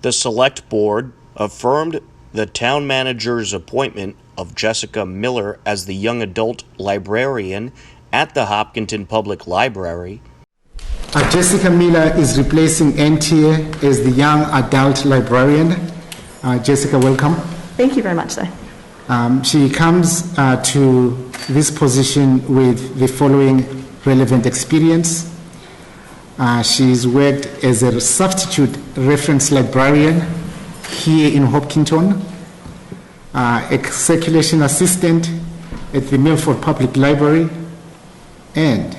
The Select Board affirmed the town manager's appointment of Jessica Miller as the young adult librarian at the Hopkinton Public Library. Jessica Miller is replacing Antia as the young adult librarian. Jessica, welcome. Thank you very much, sir. She comes to this position with the following relevant experience. She's worked as a substitute reference librarian here in Hopkinton, a circulation assistant at the Milford Public Library, and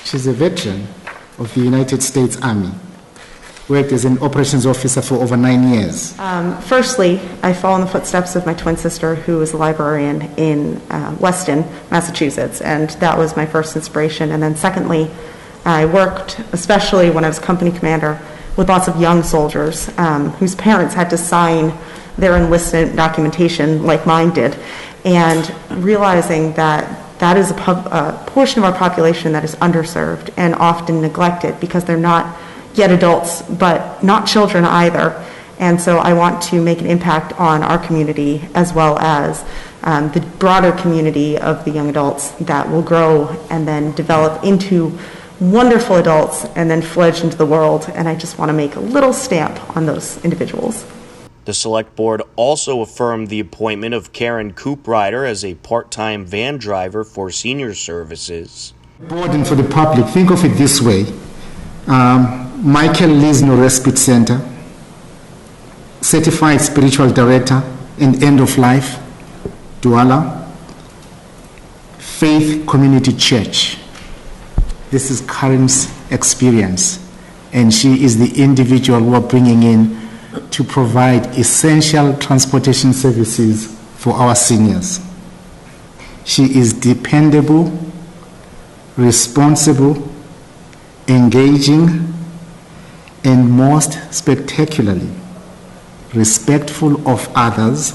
she's a veteran of the United States Army. Worked as an operations officer for over 9 years. Firstly, I follow in the footsteps of my twin sister, who was a librarian in Weston, Massachusetts, and that was my first inspiration. And then secondly, I worked, especially when I was company commander, with lots of young soldiers whose parents had to sign their enlistment documentation like mine did, and realizing that that is a portion of our population that is underserved and often neglected because they're not yet adults, but not children either. And so I want to make an impact on our community as well as the broader community of the young adults that will grow and then develop into wonderful adults and then fledge into the world. And I just want to make a little stamp on those individuals. The Select Board also affirmed the appointment of Karen Cooprider as a part-time van driver for senior services. Board and for the public, think of it this way. Michael Lisno Respite Center, Certified Spiritual Director and End of Life, Douala, Faith Community Church. This is Karen's experience, and she is the individual we're bringing in to provide essential transportation services for our seniors. She is dependable, responsible, engaging, and most spectacularly, respectful of others,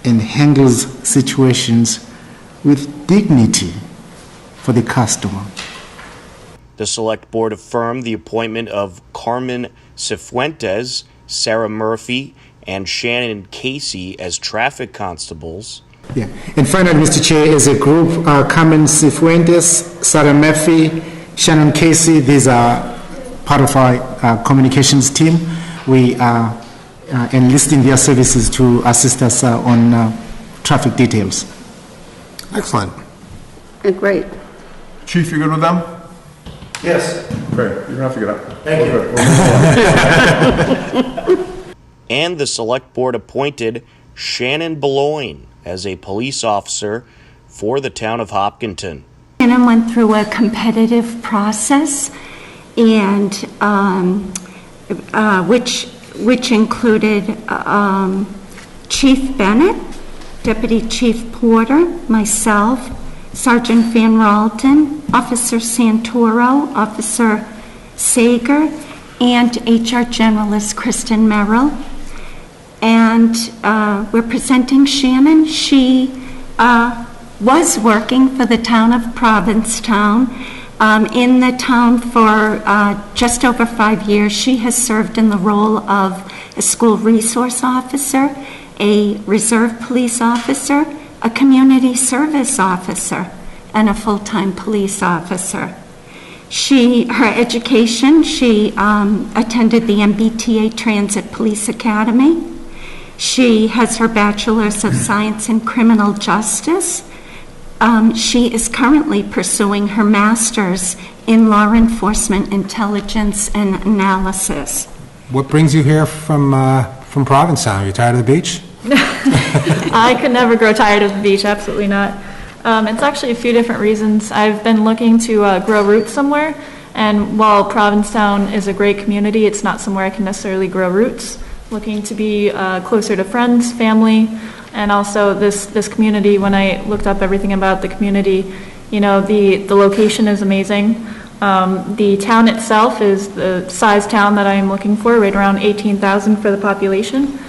and handles situations with dignity for the customer. The Select Board affirmed the appointment of Carmen Cifuentes, Sarah Murphy, and Shannon Casey as traffic constables. Yeah. And finally, Mr. Chair, as a group, Carmen Cifuentes, Sarah Murphy, Shannon Casey, these are part of our communications team. We are enlisting their services to assist us on traffic details. Excellent. Great. Chief, you good with them? Yes. Great. You don't have to get up. Thank you. And the Select Board appointed Shannon Beloin as a police officer for the town of Hopkinton. Shannon went through a competitive process, and which included Chief Bennett, Deputy Chief Porter, myself, Sergeant Van Ralton, Officer Santoro, Officer Sager, and HR Generalist Kristen Merrill. And we're presenting Shannon. She was working for the town of Provincetown. In the town for just over 5 years. She has served in the role of a school resource officer, a reserve police officer, a community service officer, and a full-time police officer. Her education, she attended the MBTA Transit Police Academy. She has her Bachelor's of Science in Criminal Justice. She is currently pursuing her master's in Law Enforcement Intelligence and Analysis. What brings you here from Provincetown? Are you tired of the beach? I could never grow tired of the beach, absolutely not. It's actually a few different reasons. I've been looking to grow roots somewhere, and while Provincetown is a great community, it's not somewhere I can necessarily grow roots. Looking to be closer to friends, family, and also this community. When I looked up everything about the community, you know, the location is amazing. The town itself is the size town that I am looking for, right around 18,000 for the population.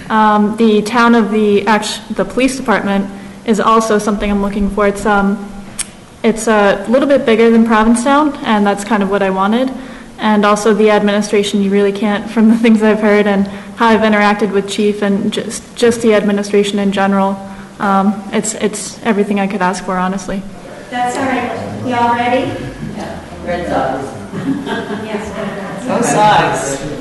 The town of the police department is also something I'm looking for. It's a little bit bigger than Provincetown, and that's kind of what I wanted. and also the administration, you really can't, from the things I've heard and how I've interacted with Chief and just the administration in general. It's everything I could ask for, honestly. That's all right. You all ready? Red Sox. Yes. Go Sox.